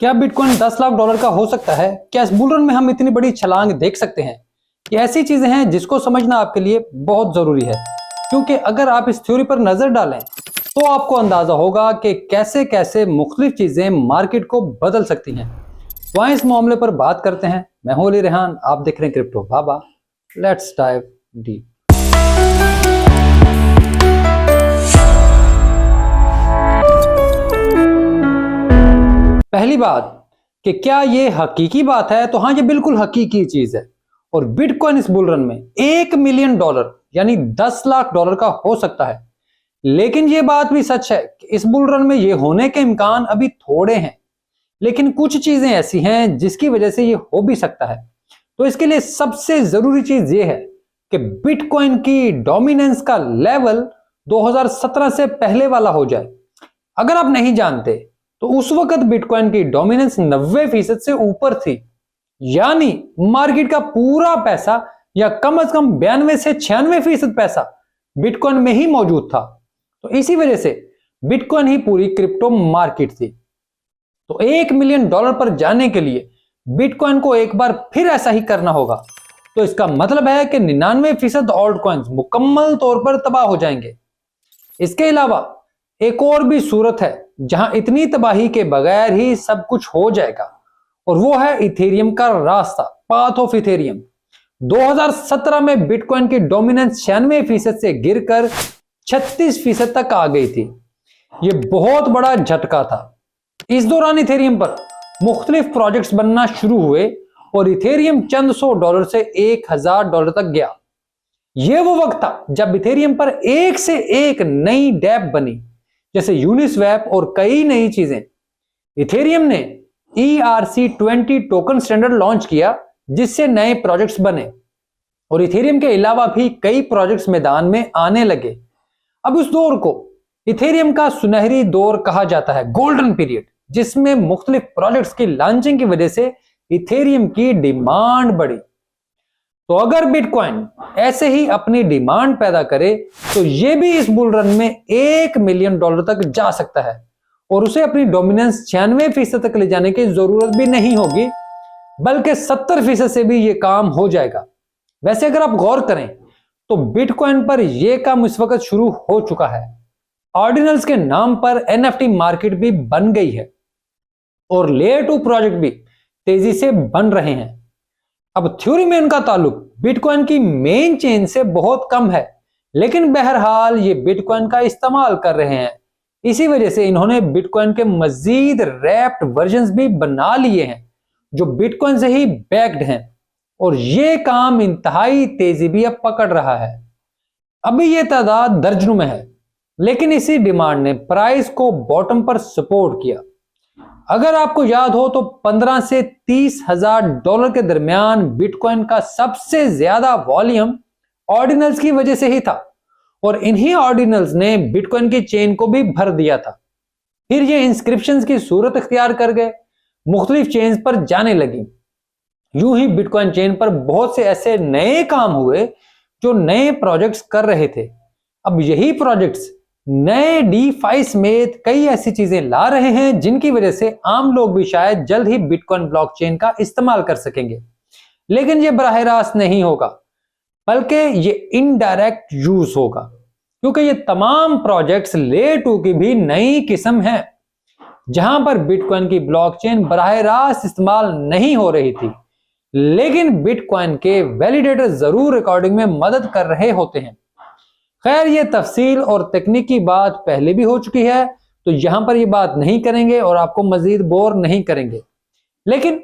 क्या bitcoin 10 lakh dollar का हो सकता है? क्या इस बुल रन में हम इतनी बड़ी छलांग देख सकते हैं? ये ऐसी चीजें हैं जिसको समझना आपके लिए बहुत जरूरी है, क्योंकि अगर आप इस थ्योरी पर नजर डालें तो आपको अंदाजा होगा कि कैसे कैसे मुख्तलिफ चीजें मार्केट को बदल सकती हैं। वहां इस मामले पर बात करते हैं। मैं हूं अली रेहान, आप देख रहे हैं crypto Baba. Let's dive deep. पहली बात कि क्या ये हकीकी बात है, तो हाँ, ये बिल्कुल हकीकी चीज है। और बिटकॉइन इस बुल रन में $1 मिलियन यानी 10 लाख डॉलर का हो सकता है। लेकिन ये बात भी सच है कि इस बुल रन में ये होने के इम्कान अभी थोड़े हैं, लेकिन कुछ चीजें ऐसी हैं जिसकी वजह से ये हो भी सकता है। तो इसके लिए सबसे जरूरी चीज ये है कि बिटकॉइन की डोमिनेंस का लेवल 2017 से पहले वाला हो जाए। अगर आप नहीं जानते तो उस वक्त बिटकॉइन की डोमिनेंस 90% से ऊपर थी, यानी मार्केट का पूरा पैसा या कम से कम 92 से 96% पैसा बिटकॉइन में ही मौजूद था। तो इसी वजह से बिटकॉइन ही पूरी क्रिप्टो मार्केट थी। तो $1 मिलियन पर जाने के लिए बिटकॉइन को एक बार फिर ऐसा ही करना होगा। तो इसका मतलब है कि 99% ऑल्ट कॉइन्स मुकम्मल तौर पर तबाह हो जाएंगे। इसके अलावा एक और भी सूरत है जहां इतनी तबाही के बगैर ही सब कुछ हो जाएगा, और वो है इथेरियम का रास्ता, पाथ ऑफ इथेरियम। 2017 में बिटकॉइन की डोमिनेंस 96% से गिरकर 36% तक आ गई थी। ये बहुत बड़ा झटका था। इस दौरान इथेरियम पर मुख्तलिफ प्रोजेक्ट्स बनना शुरू हुए और इथेरियम चंद $100 से $1000 तक गया। यह वो वक्त था जब इथेरियम पर एक से एक नई डैप बनी, जैसे यूनिस्वैप और कई नई चीजें। इथेरियम ने ERC-20 टोकन स्टैंडर्ड लॉन्च किया, जिससे नए प्रोजेक्ट्स बने और इथेरियम के अलावा भी कई प्रोजेक्ट्स मैदान में आने लगे। अब उस दौर को इथेरियम का सुनहरी दौर कहा जाता है, गोल्डन पीरियड, जिसमें मुख्तलिफ प्रोजेक्ट्स की लॉन्चिंग की वजह से इथेरियम की डिमांड बढ़ी। तो अगर बिटकॉइन ऐसे ही अपनी डिमांड पैदा करे तो यह भी इस बुल रन में $1 मिलियन तक जा सकता है, और उसे अपनी डोमिनेंस 96% तक ले जाने की जरूरत भी नहीं होगी, बल्कि 70% से भी यह काम हो जाएगा। वैसे अगर आप गौर करें तो बिटकॉइन पर यह काम इस वक्त शुरू हो चुका है। ऑर्डिनल्स के नाम पर NFT मार्केट भी बन गई है और लेयर 2 प्रोजेक्ट भी तेजी से बन रहे हैं। अब थ्योरी में इनका ताल्लुक बिटकॉइन की मेन चेन से बहुत कम है, लेकिन बहरहाल ये बिटकॉइन का इस्तेमाल कर रहे हैं। इसी वजह से इन्होंने बिटकॉइन के मजीद रैप्ड वर्जन्स भी बना लिए हैं जो बिटकॉइन से ही बैक्ड हैं, और ये काम इंतहाई तेजी भी अब पकड़ रहा है। अभी ये तादाद दर्जनों में है, लेकिन इसी डिमांड ने प्राइस को बॉटम पर सपोर्ट किया। अगर आपको याद हो तो 15 से 30,000 डॉलर के दरमियान बिटकॉइन का सबसे ज्यादा वॉल्यूम ऑर्डिनल्स की वजह से ही था, और इन्हीं ऑर्डिनल्स ने बिटकॉइन की चेन को भी भर दिया था। फिर ये इंस्क्रिप्शंस की सूरत इख्तियार कर गए, मुख्तलिफ चेन्स पर जाने लगी। यूं ही बिटकॉइन चेन पर बहुत से ऐसे नए काम हुए जो नए प्रोजेक्ट्स कर रहे थे। अब यही प्रोजेक्ट्स नए DeFi समेत कई ऐसी चीजें ला रहे हैं जिनकी वजह से आम लोग भी शायद जल्द ही बिटकॉइन ब्लॉकचेन का इस्तेमाल कर सकेंगे। लेकिन यह बराह रास्त नहीं होगा, बल्कि ये इनडायरेक्ट यूज होगा, क्योंकि ये तमाम प्रोजेक्ट्स लेयर 2 की भी नई किस्म है, जहां पर बिटकॉइन की ब्लॉकचेन बराह रास्त इस्तेमाल नहीं हो रही थी, लेकिन बिटकॉइन के वैलिडेटर जरूर रिकॉर्डिंग में मदद कर रहे होते हैं। खैर, ये तफसील और तकनीकी बात पहले भी हो चुकी है, तो यहां पर ये बात नहीं करेंगे और आपको मजीद बोर नहीं करेंगे। लेकिन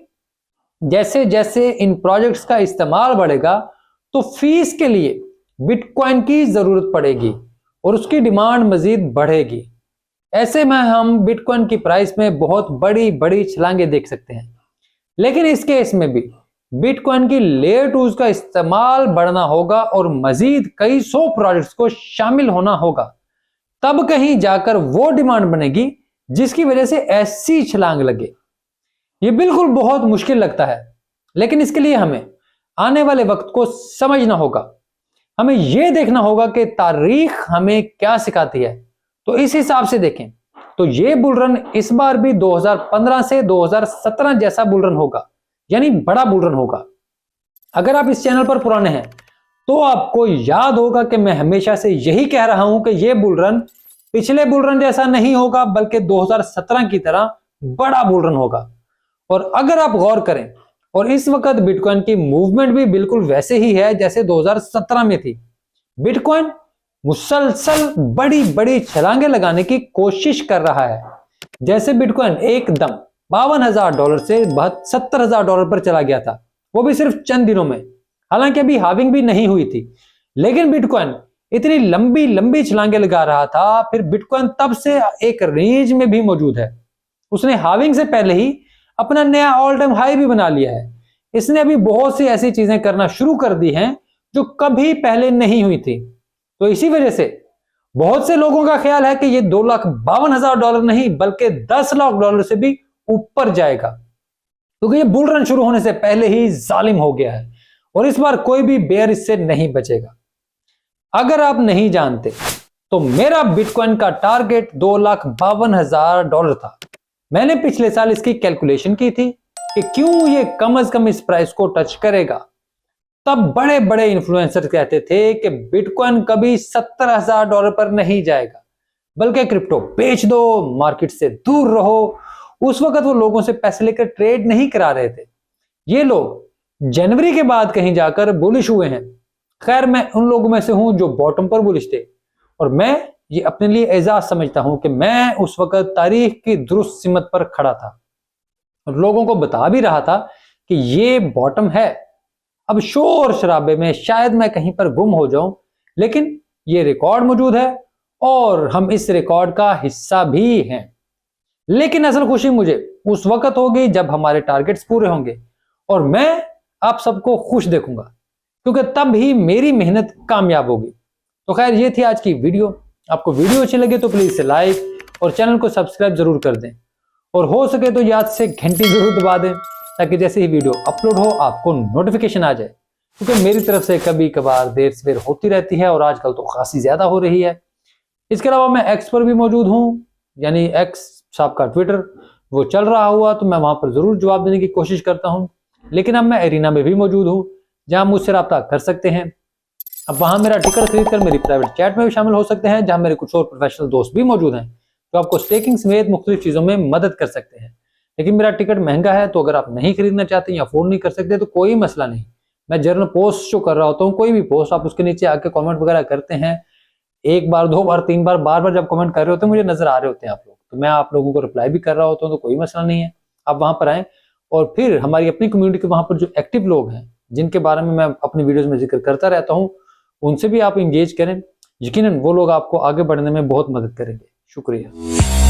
जैसे जैसे इन प्रोजेक्ट्स का इस्तेमाल बढ़ेगा तो फीस के लिए बिटकॉइन की जरूरत पड़ेगी और उसकी डिमांड मजीद बढ़ेगी। ऐसे में हम बिटकॉइन की प्राइस में बहुत बड़ी बड़ी छलांगे देख सकते हैं। लेकिन इस केस में भी बिटकॉइन की लेयर 2 का इस्तेमाल बढ़ना होगा और मजीद कई 100 प्रोजेक्ट्स को शामिल होना होगा, तब कहीं जाकर वो डिमांड बनेगी जिसकी वजह से ऐसी छलांग लगे। ये बिल्कुल बहुत मुश्किल लगता है, लेकिन इसके लिए हमें आने वाले वक्त को समझना होगा। हमें यह देखना होगा कि तारीख हमें क्या सिखाती है। तो इस हिसाब से देखें तो ये बुल रन इस बार भी 2015 से 2017 जैसा बुल रन होगा, यानी बड़ा बुल रन होगा। अगर आप इस चैनल पर पुराने हैं तो आपको याद होगा कि मैं हमेशा से यही कह रहा हूं कि यह बुल रन पिछले बुल रन जैसा नहीं होगा, बल्कि 2017 की तरह बड़ा बुल रन होगा। और अगर आप गौर करें और इस वक्त बिटकॉइन की मूवमेंट भी बिल्कुल वैसे ही है जैसे 2017 में थी। बिटकॉइन मुसलसल बड़ी बड़ी छलांगे लगाने की कोशिश कर रहा है। जैसे बिटकॉइन एकदम $52,000 से $72,000 पर चला गया था, वो भी सिर्फ चंद दिनों में। हालांकि अभी हाविंग भी नहीं हुई थी, लेकिन बिटकॉइन इतनी लंबी लंबी छलांगे लगा रहा था। फिर बिटकॉइन तब से एक रेंज में भी मौजूद है। उसने हाविंग से पहले ही अपना नया ऑल टाइम हाई भी बना लिया है। इसने अभी बहुत सी ऐसी चीजें करना शुरू कर दी हैं जो कभी पहले नहीं हुई थी। तो इसी वजह से बहुत से लोगों का ख्याल है कि ये $2,52,000 नहीं बल्कि $10 लाख से भी ऊपर जाएगा, क्योंकि ये बुल रन शुरू होने से पहले ही जालिम हो गया है और इस बार कोई भी बेयर इससे नहीं बचेगा। अगर आप नहीं जानते तो मेरा बिटकॉइन का टारगेट $2,52,000 था। मैंने पिछले साल इसकी कैलकुलेशन की थी कि क्यों ये कम से कम इस प्राइस को टच करेगा। तब बड़े बड़े इन्फ्लुएंसर कहते थे कि बिटकॉइन कभी $70,000 पर नहीं जाएगा, बल्कि क्रिप्टो बेच दो, मार्केट से दूर रहो। उस वक्त वो लोगों से पैसे लेकर ट्रेड नहीं करा रहे थे। ये लोग जनवरी के बाद कहीं जाकर बुलिश हुए हैं। खैर, मैं उन लोगों में से हूं जो बॉटम पर बुलिश थे, और मैं ये अपने लिए एजाज समझता हूं कि मैं उस वक्त तारीख की दुरुस्त सिमत पर खड़ा था और लोगों को बता भी रहा था कि ये बॉटम है। अब शोर शराबे में शायद मैं कहीं पर गुम हो जाऊं, लेकिन ये रिकॉर्ड मौजूद है और हम इस रिकॉर्ड का हिस्सा भी हैं। लेकिन असल खुशी मुझे उस वक्त होगी जब हमारे टारगेट्स पूरे होंगे और मैं आप सबको खुश देखूंगा, क्योंकि तब ही मेरी मेहनत कामयाब होगी। तो खैर, ये थी आज की वीडियो। आपको वीडियो अच्छी लगे तो प्लीज से लाइक और चैनल को सब्सक्राइब जरूर कर दें, और हो सके तो याद से घंटी जरूर दबा दें ताकि जैसे ही वीडियो अपलोड हो आपको नोटिफिकेशन आ जाए, क्योंकि मेरी तरफ से कभी कभार देर सवेर होती रहती है और आजकल तो खासी ज्यादा हो रही है। इसके अलावा मैं एक्स पर भी मौजूद हूँ, यानी एक्स साहब का ट्विटर वो चल रहा हुआ तो मैं वहां पर जरूर जवाब देने की कोशिश करता हूँ। लेकिन अब मैं एरिना में भी मौजूद हूँ, जहां मुझसे रब्ता कर सकते हैं। अब वहां मेरा टिकट खरीद कर मेरी प्राइवेट चैट में भी शामिल हो सकते हैं, जहां मेरे कुछ और प्रोफेशनल दोस्त भी मौजूद हैं जो आपको स्टेकिंग समेत मुख्तलिफ चीजों में मदद कर सकते हैं। लेकिन मेरा टिकट महंगा है, तो अगर आप नहीं खरीदना चाहते या अफोर्ड नहीं कर सकते तो कोई मसला नहीं। मैं जर्नल पोस्ट जो कर रहा होता हूँ, कोई भी पोस्ट आप उसके नीचे आके कमेंट वगैरह करते हैं, एक बार, दो बार, तीन बार, बार बार जब कमेंट कर रहे होते हैं मुझे नजर आ रहे होते हैं आप लोग, तो मैं आप लोगों को रिप्लाई भी कर रहा होता हूँ, तो कोई मसला नहीं है। आप वहां पर आए और फिर हमारी अपनी कम्युनिटी के वहां पर जो एक्टिव लोग हैं जिनके बारे में मैं अपनी वीडियोस में जिक्र करता रहता हूँ, उनसे भी आप इंगेज करें। यकीनन वो लोग आपको आगे बढ़ने में बहुत मदद करेंगे। शुक्रिया।